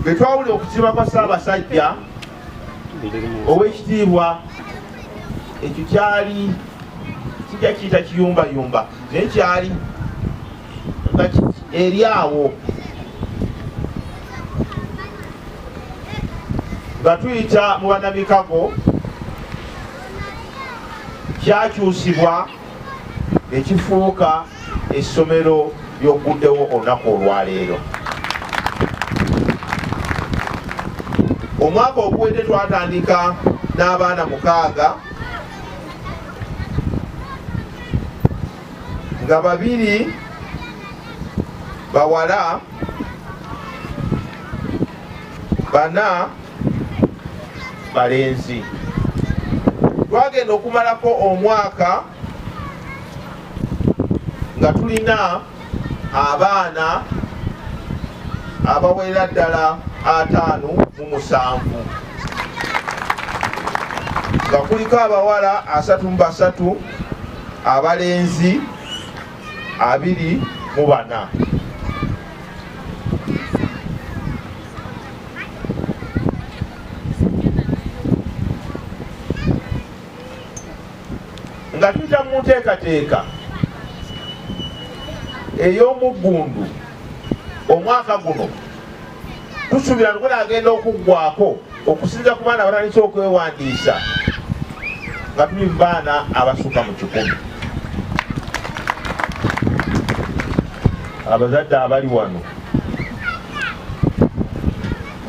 bwe twawulira okusiba kwa Ssaabasajja ow'ekitiibwa, ekyo kyali kijja kiyita kiyumbayumba naye kyali nga eri awo nga tuyita mu bannamikago kyakyusibwa ekifuuka essomero ly'okuddewo olunaku olwaleero. Omwaka oguwedde twatandika n'abaana 6 nga 2 bawala 4 balenzi. Twagenda okumalako omwaka nga tulina abaana abawerera ddala 57 nga kuliko abawala 33, abalenzi 24. Nga tuyita mu nteekateeka ey'omuggundu omwaka guno tusuubira nti agenda okuggwako okusinza ku baana abatandise okwewandiisa nga tuli mu baana abasukka mu 100. Abazadde abali wano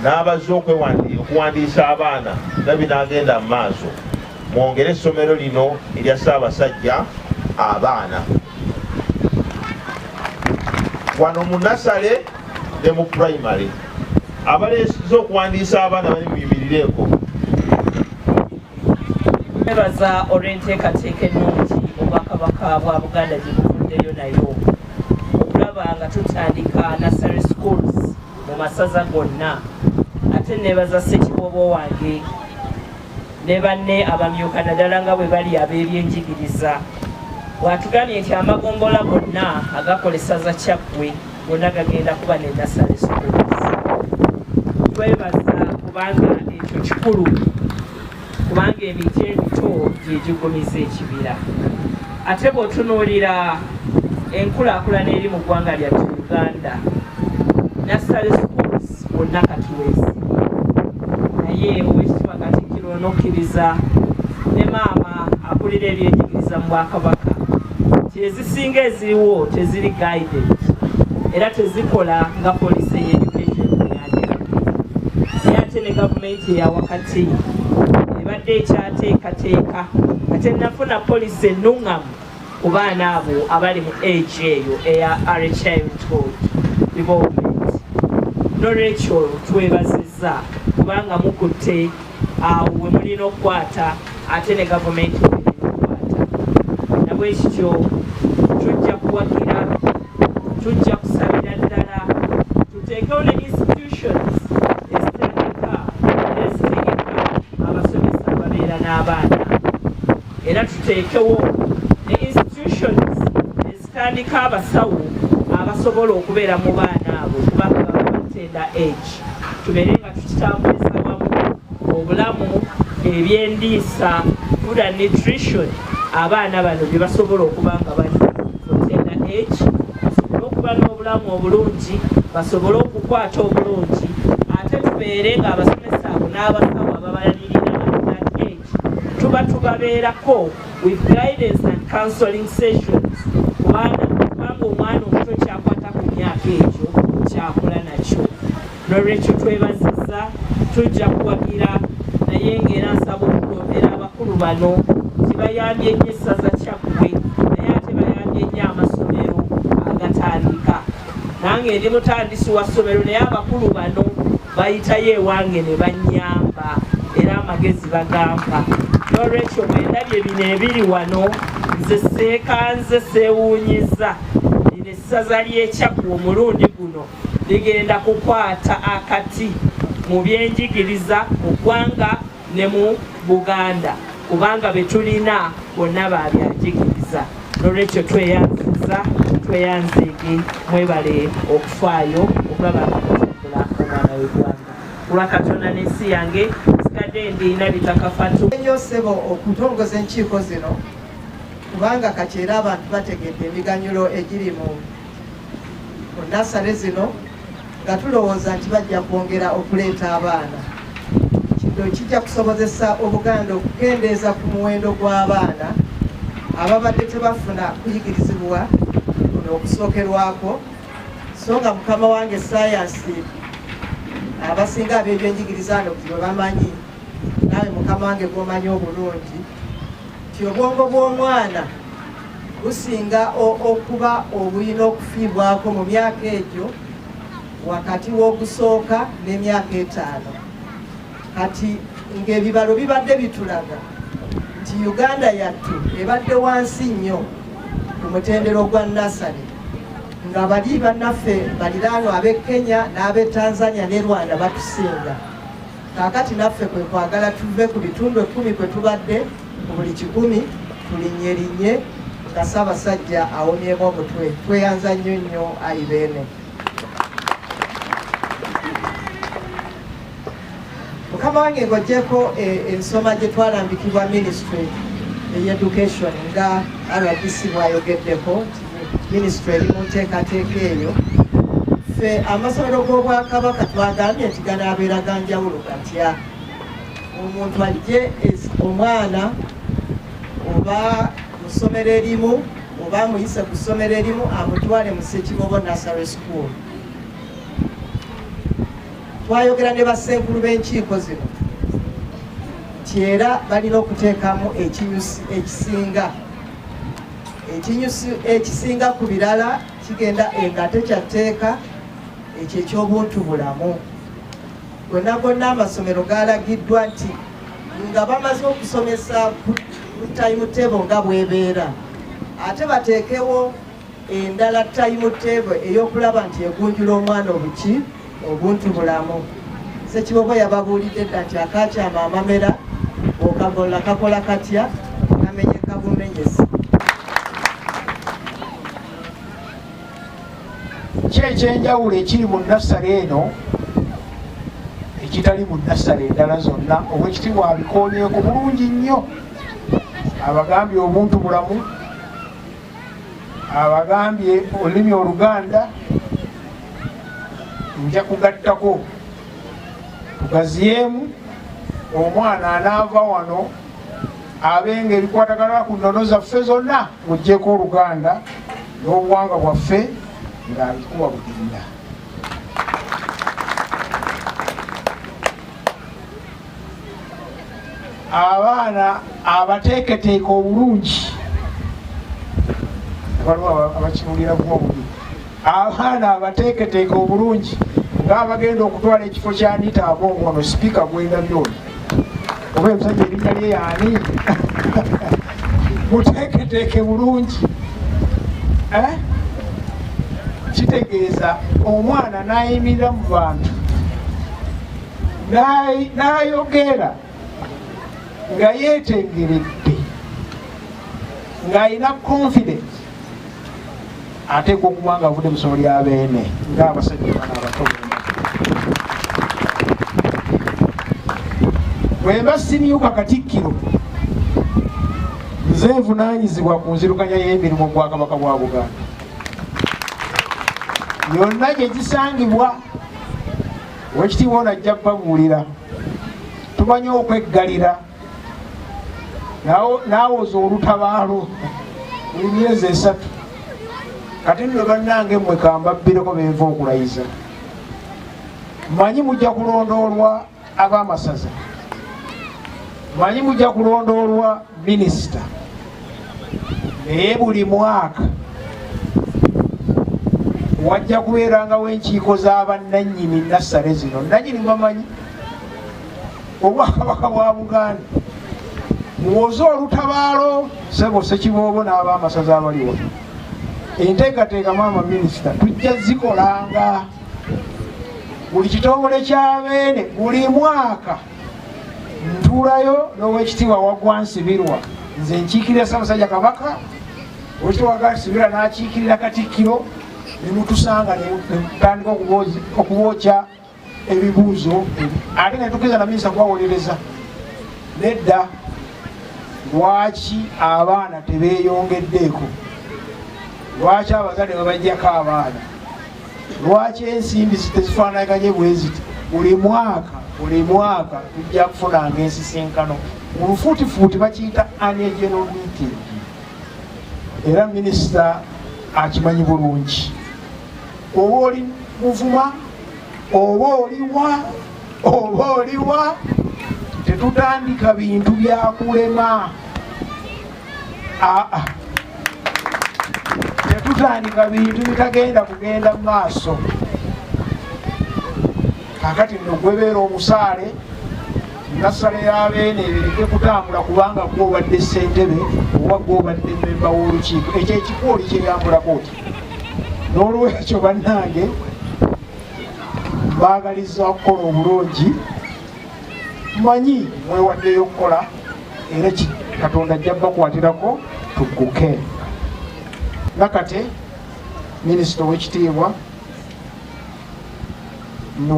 n'abazze okuwandiisa abaana nabi n'agenda mu maaso, mwongere essomero lino erya Ssaabasajja abaana wano mu nasale ne mu primary. Abaleese okuwandiisa abaana bali muyimirireeko. Nebaza olw'enteekateeka ennungi Obwakabaka bwa Buganda gye buvuddeyo nayo okulaba nga tutandika nursery schools mu masaza gonna. Ate nebaza Ssekiboobo wange ne banne abamyuka naddala nga bwe bali ab'ebyenjigiriza bw'atugambye nti amagombola gonna agakola essaza Kyaggwe gonna gagenda kuba ne nursery schools. Twebaza kubanga ekyo kikulu, kubanga emiti emito gye gigumiza ekibira. Ate bw'otunuulira enkulaakulana eri mu ggwanga lyattu Uganda, nursery schools bonna katuweesi, naye Oweekitiibwa Katikkiro onokkiriza ne maama akulira ebyenjigiriza mu Bwakabaka nti ezisinga eziriwo teziri guided era tezikola nga poliisi y'education bweyandika. Naye ate ne gavumenti eyawakati ebadde ekyateekateeka ate nafuna poliisi ennuŋŋamu ku baana abo abali mu age eyo eya early childhood development. N'olwekyo twebazizza kubanga mukutte awo we mulina okukwata ate ne gavumenti mulina okukwata. Nabwekityo tujja kuwagira, tujja kusabira ddala tuteekewo ne institutions ezitendeka era zitegeka abasomesa ababeera n'abaana, era tuteekewo ne institutions ezitandika abasawo abasobola okubeera mu baana abo kubanga baba tender age. Tubeere nga tukitambuliza wamu obulamu, ebyendiisa, food and nutrition, abaana bano bye basobola okuba nga bali mu tender age, basobole okuba n'obulamu obulungi, basobole okukwata obulungi. Ate tubeere nga abasomesa abo n'abasawo ababalirira that age tuba tubabeerako with guidance and counseling sessions kubanga omwana omuto kyakwata ku myaka egyo kyakola nakyo. N'olwekyo twebazizza, tujja kuwagira naye ng'era nsaba okulombera abakulu bano nti bayambye nnyo essaza Kyaggwe naye ate bayambye nnyo amasomero agatandika. Nange ndi mutandisi wa ssomero naye abakulu bano bayitayo ewange ne bannyamba era amagezi bagamba. N'olwekyo bwe ndabye bino ebiri wano nze seekanze seewuunyiza. Lino essaza ly'e Kyaggwe omulundi guno ligenda kukwata akati mu byenjigiriza mu ggwanga ne mu Buganda kubanga be tulina bonna babyanjigiriza. N'olwekyo tweyanziza, tweyanziige, mwebale okufaayo okulaba nga tutumbula omwana w'eggwanga. olwa Katonda n'ensi yange sikadde ndiina bitakafatu nnyo ssebo okutongoza enkiiko zino kubanga kati era abantu bategedde emiganyulo egiri mu nasale zino nga tulowooza nti bajja kwongera okuleeta abaana. Kino kijja kusobozesa Obuganda okukendeeza ku muwendo gw'abaana ababadde tebafuna kuyigirizibwa kuno okusookerwako, so nga mukama wange sayansi abasinga ab'ebyenjigiriza ano bwe bamanyi, naawe mukama wange gw'omanyi obulungi, nti obwongo bw'omwana businga okuba obulina okufiibwako mu myaka egyo wakati w'okusooka n'emyaka 5. Kati ng'ebibalo bibadde bitulaga nti Uganda yattu ebadde wansi nnyo ku mutendero gwa nasale, nga bali bannaffe baliraanwa ab'e Kenya n'ab'e Tanzania ne Rwanda batusinga. Kaakati naffe kwe kwagala tuve ku bitundu 10 kwe tubadde ku buli 10 tulinnye nga Ssaabasajja awomyemu omutwe. Tweyanza nnyo nnyo ayibeene. Mukama wange ng'oggyeko ensoma gye twalambikibwa ministry ey'education nga RDC bwayogeddeko, ministry eri mu nteekateeka eyo. Ffe amasomero g'Obwakabaka twagambye nti ganaabeera ga njawulo gatya. Omuntu ajje omwana oba mu ssomero erimu oba amuyise ku ssomero erimu amutwale mu Ssekibobo Nursery School. Twayogera ne bassenkulu b'enkiiko zino nti era balina okuteekamu ekinyusi ekisinga ku birala kigenda nga tekyatteeka ekyo eky'obuntu bulamu. Gonna amasomero galagiddwa nti nga bamaze okusomesa ku timetable nga bwebeera, ate bateekewo endala timetable ey'okulaba nti egunjula omwana obuntu bulamu. Ssekibobo yababuulidde dda nti akakyama amamera okagolla kakola katya kamenyeka bumenyezi. Ki ekyenjawulo ekiri mu nasale eno ekitali mu nasale endala zonna? Oweekitiibwa abikoonyeeko bulungi nnyo. Abagambye obuntu bulamu, abagambye olulimi Oluganda. Nja kugattako tugaziyemu omwana anaava wano abenga ebikwatagana ku nnono zaffe zonna ng'oggyeko Oluganda n'obuwangwa bwaffe ng'abikuba buginda. Abaana abateeketeeka obulungi, waliwo abakiwulira bwobuli, abaana abateeketeeka obulungi ng'abagenda okutwala ekifo kya Anita Abongo ono sipiika Gwendabye ono oba emusajja erinnya lye yaani muteeketeeke bulungi. Kitegeeza omwana n'ayimirira mu bantu n'ayogera nga yeetengeredde ng'alina confidence, ateekwa okuba nga avudde mu ssomo lya beene ng'abasajja bana abato. Bwe mba simyuka Katikkiro, nze nvunaanyizibwa ku nzirukanya y'emirimu Bwakabaka bwa Buganda. Yonna gye gisangibwa Oweekitiibwa ono ajja kubabuulira. Tumanyi okweggalira n'awoza olutabaalo buli myezi 3. Kati nno bannange mmwe kambabbireko benva okulayiza. Mmanyi mujja kulondoolwa ab'amasaza, mmanyi mujja kulondoolwa minisita, naye buli mwaka wajja kubeerangawo enkiiko z'abannannyini nassale zino. Nannyini bamanyi Obwakabaka bwa Buganda muwoze olutabaalo ssebo Ssekiboobo n'ab'amasaza abaliwo. Enteekateeka maama minisita tujja zikolanga buli kitongole ky'abeene buli mwaka. Ntuulayo n'Oweekitiibwa Waggwa Nsibirwa, nze nkiikirira Ssaabasajja Kabaka, Oweekitiibwa Waggwa Nsibirwa n'akiikirira Katikkiro, ne mutusanga ne tutandika okubookya ebibuuzo ate nga tukiriza na minisita kubawolereza nedda lwaki abaana tebeeyongeddeeko lwaki abazadde babajjako abaana lwaki ensimbi tezifaanaganye bwe ziti buli mwaka tujja kufunanga ensisinkano mu lufuutifuuti bakiyita annual general meeting era minisita akimanyi bulungi oba oli Muvuma oba oliwa tetutandika bintu byakulema tetutandika bintu bitagenda kugenda mu maaso kakati nno gwebeera omusaale nasale y'abeene ebireke kutambula kubanga gwobadde ssentebe oba gwobadde mmemba w'olukiiko ekyo ekikooli kyeyambulako oti n'olwekyo bannange baagaliza okukola obulungi manyi mwewaddeyo okukola era Katonda ajja bakwatirako tugguke nakate minisita ow'ekitiibwa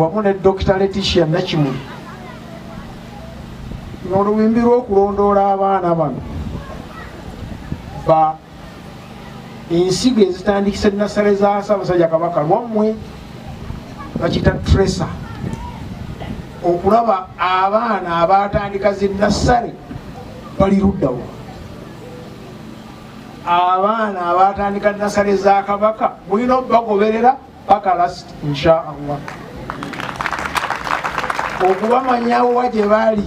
wamu ne Dr. Leticia Nakimuli n'oluwimbi lw'okulondoola abaana bano ensigo ezitandikise nasale za Ssaabasajja Kabaka lwammwe bakita tresa okulaba abaana abatandika zinnassale bali luddawo abaana abatandika nassale za Kabaka mulina okubagoberera paka last inshaallah okubamanyawo gye bali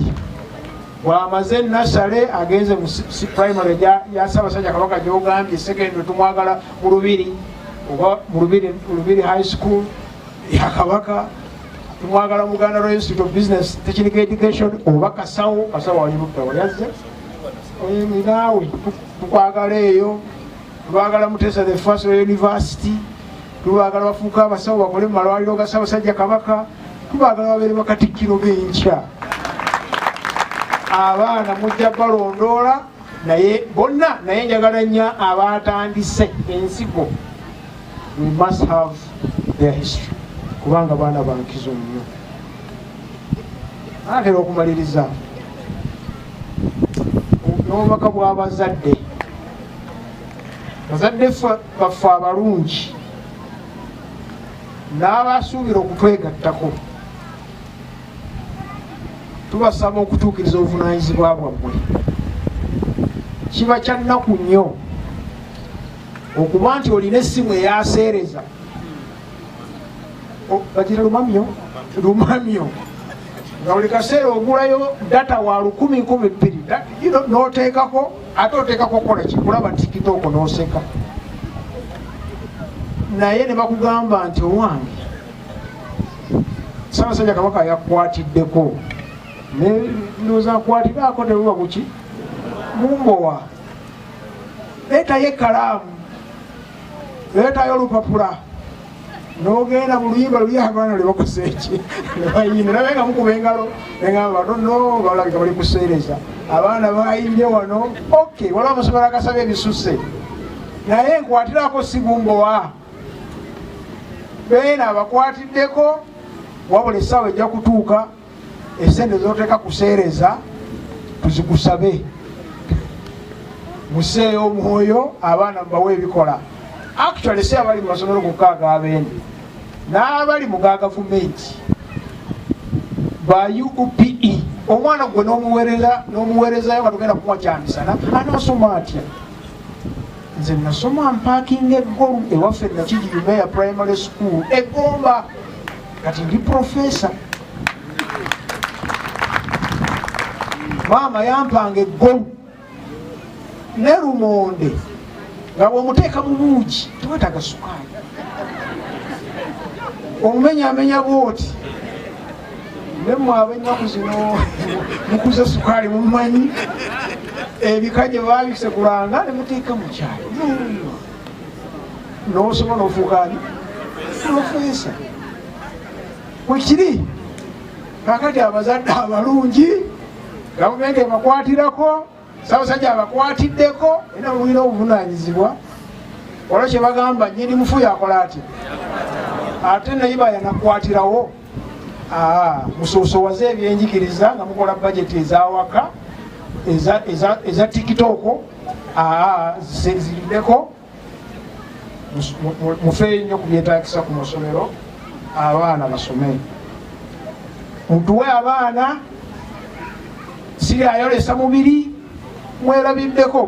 bw'amaze nassale agenze mu primary ya Ssaabasajja Kabaka gy'ogambye secondary tumwagala mu Lubiri oba mu Lubiri high school ya Kabaka tumwagala mu Uganda Royal Institute of Business Technical Education oba Kasawo wanyirudda wayazze naawe tukwagala eyo tubagala Mutesa the First University tubagala bafuuka abasawo bakole mu malwaliro ga Ssaabasajja Kabaka tubagala babeere bakatikkiro b'enkya abaana mujja balondoola naye bonna naye njagala nnyo abatandise ensigo we must have their history kubanga baana bankizo nnyo atera okumaliriza n'obubaka bw'abazadde bazadde baffe abalungi n'abasuubira okutwegattako tubasaba okutuukiriza obuvunaanyizibwa bwammwe kiba kya nnaku nnyo okuba nti olina essimu eyaseereza bagira lumamyo nga buli kaseera ogulayo data wa 1,200 n'oteekako ate oteekako kola kikulaba tikitooko n'oseka naye ne bakugamba nti owange Ssaabasajja Kabaka yakwatiddeko ndowooza akwatiraako teruba kuki mumbowa leetayo ekkalaamu leetayo olupapula n'ogenda mu luyimba luli abaana lwe bakosa eki nebayimba nabe nga mukuba engalo negamba batono balabika bali kuseereza abaana bayimbye wano ok waliwo amasomero agasaba ebisuse naye nkwatirako sibumbowa beena abakwatiddeko wabula essaawa ejja kutuuka esente zoteeka kuseereza tuzikusabe museeyo omwoyo abaana mubawe ebikola actually si abali mu masomero gokka ag'abeene n'abali mu ga gavumenti ba UPE omwana gwe n'omuweerezayo nga tugenda kumuwa kyamisana anaasoma atya nze nasoma mpaakinga eggolu ewaffe Nakijjumeya primary school Egomba kati ndi profesa maama yampanga eggolu ne Lumonde nga bw'omuteeka mu buugi tewetaaga sukaali omumenyaamenya bwoti ne mmwe ab'ennaku zino mukuze sukaali mumanyi ebika gye baabisekulanga ne muteeka mu kyalo n'osoma n'ofuukaani profesa wekiri kakati abazadde abalungi gavumenti ebakwatirako Ssaabasajja abakwatiddeko era mulina obuvunaanyizibwa olwo kye bagamba nnyini mufu yakola atya ate naye bayanakwatirawo musosowaze ebyenjigiriza nga mukola budget ezawaka eza TikTok ziriddeko mufeeyo nnyo ku byetaagisa ku masomero abaana basome mutuwe abaana siri ayolesa mubiri mwerabiddeko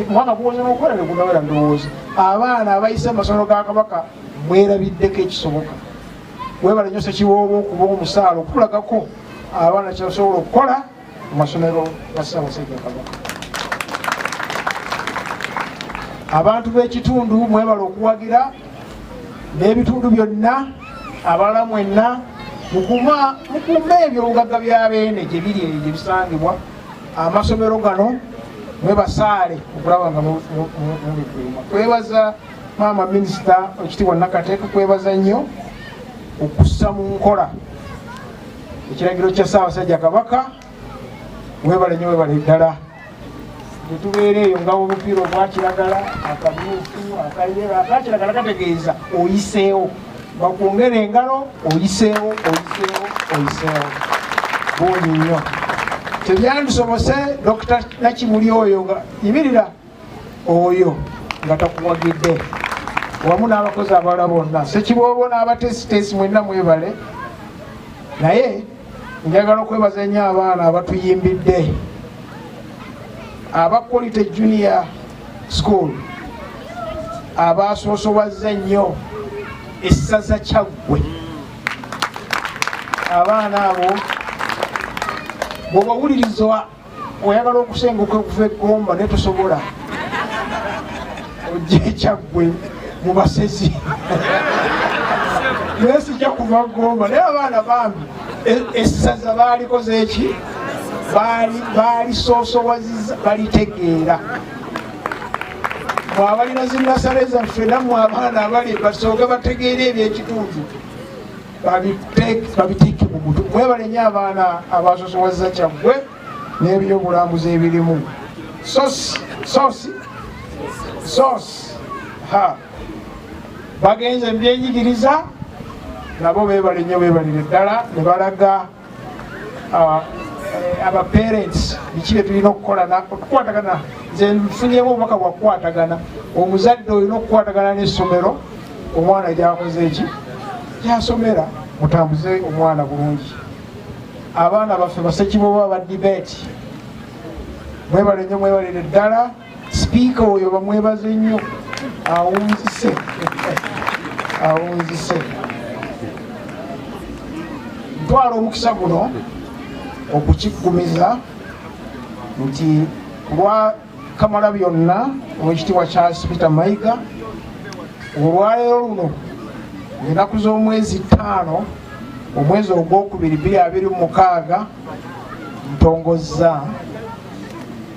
mwaka guwoze nokukola negunawera ndowooza abaana abayise amasomero ga Kabaka mwerabiddeko ekisoboka webale nnyo Ssekiboobo okuba omusaala okutulagako abaana kyasobola okukola mu masomero ga Ssaabasajja Kabaka. Abantu b'ekitundu mwebale okuwagira n'ebitundu byonna abalala mwenna mukuuma ebyo obugagga by'abeene gye biri eyo gye bisangibwa amasomero gano mwebasaale okulaba nga mubikuuma. Kwebaza maama minisita ekitiibwa Nakateeka, kwebaza nnyo okussa mu nkola ekiragiro kya Ssaabasajja Kabaka. Webale nnyo, webale ddala. Tetubeera eyo nga obupiira obwa kiragala akamyufu akayera akakiragala kategeeza oyiseewo, bakwongera engalo oyiseewo bungi nnyo. Tebyandisobose Dr. Nakimuli oyo nga yimirira oyo nga takuwagidde wamu n'abakozi abalala bonna. Ssekiboobo n'abatesitesi mwenna mwebale, naye njagala okwebaza nnyo abaana abatuyimbidde aba Quality Junior School abasoosobazza nnyo essaza Kyaggwe. Abaana abo bw'obawulirizwa oyagala okusenguka okuva Gomba ne tosobola ojje Kyaggwe mu basezi naye sijja kuva Gomba. Naye abaana bambi essaza baalikoze eki, baalisoosowaziza, balitegeera. Mwabalina zinasale zaffe nammwe abaana abali basooke bategeere ebyekitundu babiteeke mu mutwe. Mwebale nnyo abaana abasoosowaziza Kyaggwe n'ebyobulambuzi ebirimu soosi bagenze mbyenjigiriza nabo beebale nnyo, beebalire ddala ne balaga aba parents biki bye tulina okukwatagana. Nze nfunyemu obubaka bwa kukwatagana. Omuzadde olina okukwatagana n'essomero, omwana gyakoze eki gyasomera, mutambuze omwana bulungi. Abaana baffe Bassekiboobo aba debate mwebale nnyo, mwebalire ddala. Sipiika oyo bamwebaze nnyo, awunzise ntwala omukisa guno okukiggumiza nti lwa Kamalabyonna Oweekitiibwa Charles Peter Mayiga olwaleero luno ennaku z'omwezi 5 omwezi ogwokubiri 2026 ntongozza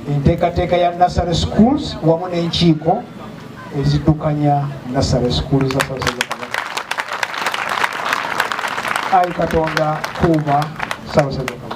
enteekateeka ya Nursery Schools wamu n'enkiiko eziddukanya Nursery Schools za Ssaabasajja Kabaka. Ayi Katonda kuuma Ssaabasajja Kabaka.